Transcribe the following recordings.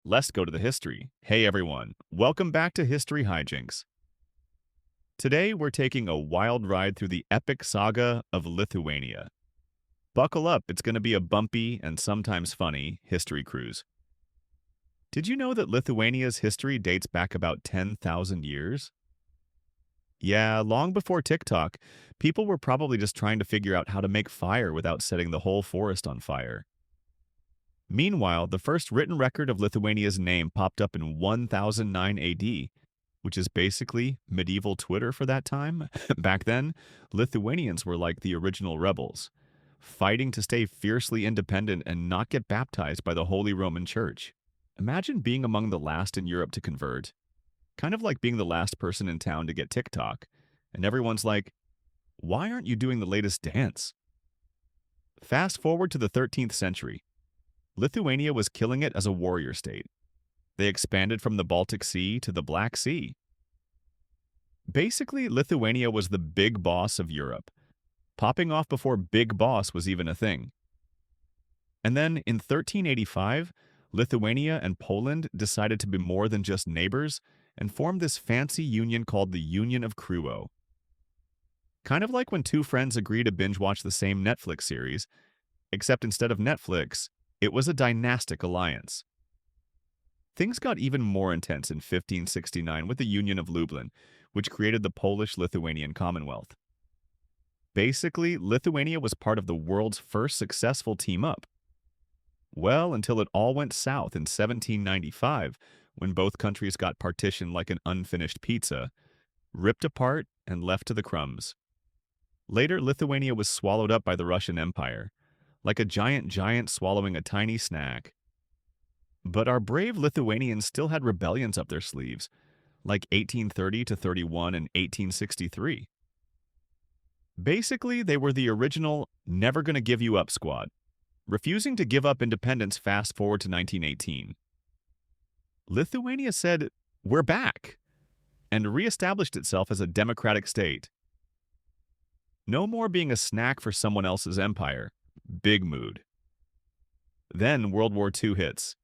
Let's go to the history. Hey everyone, welcome back to History Hijinks. Today we're taking a wild ride through the epic saga of Lithuania. Buckle up, it's going to be a bumpy and sometimes funny history cruise. Did you know that Lithuania's history dates back about 10,000 years? Yeah, long before TikTok, people were probably just trying to figure out how to make fire without setting the whole forest on fire. Meanwhile, the first written record of Lithuania's name popped up in 1009 AD, which is basically medieval Twitter for that time. Back then, Lithuanians were like the original rebels, fighting to stay fiercely independent and not get baptized by the Holy Roman Church. Imagine being among the last in Europe to convert, kind of like being the last person in town to get TikTok, and everyone's like, why aren't you doing the latest dance? Fast forward to the 13th century. Lithuania was killing it as a warrior state. They expanded from the Baltic Sea to the Black Sea. Basically, Lithuania was the big boss of Europe, popping off before big boss was even a thing. And then in 1385, Lithuania and Poland decided to be more than just neighbors and formed this fancy union called the Union of Kreuo. Kind of like when two friends agree to binge watch the same Netflix series, except instead of Netflix, it was a dynastic alliance. Things got even more intense in 1569 with the Union of Lublin, which created the Polish-Lithuanian Commonwealth. Basically, Lithuania was part of the world's first successful team-up. Well, until it all went south in 1795, when both countries got partitioned like an unfinished pizza, ripped apart and left to the crumbs. Later, Lithuania was swallowed up by the Russian Empire, like a giant swallowing a tiny snack. But our brave Lithuanians still had rebellions up their sleeves, like 1830 to 31 and 1863. Basically, they were the original never gonna give you up squad, refusing to give up independence fast forward to 1918. Lithuania said, "We're back," and reestablished itself as a democratic state. No more being a snack for someone else's empire. Big mood. Then World War II hits.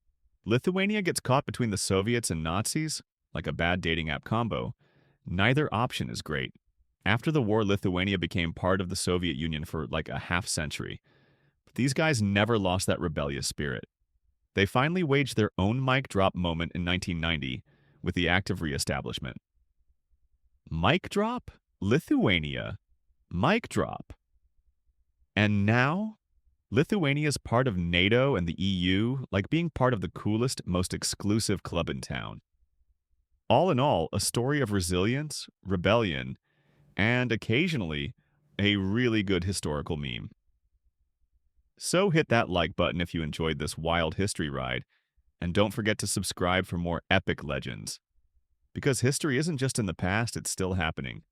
Lithuania gets caught between the Soviets and Nazis, like a bad dating app combo. Neither option is great. After the war, Lithuania became part of the Soviet Union for like a half century. But these guys never lost that rebellious spirit. They finally waged their own mic drop moment in 1990 with the act of reestablishment. Mic drop? Lithuania. Mic drop. And now, Lithuania is part of NATO and the EU, like being part of the coolest, most exclusive club in town. All in all, a story of resilience, rebellion, and occasionally, a really good historical meme. So hit that like button if you enjoyed this wild history ride, and don't forget to subscribe for more epic legends. Because history isn't just in the past, it's still happening.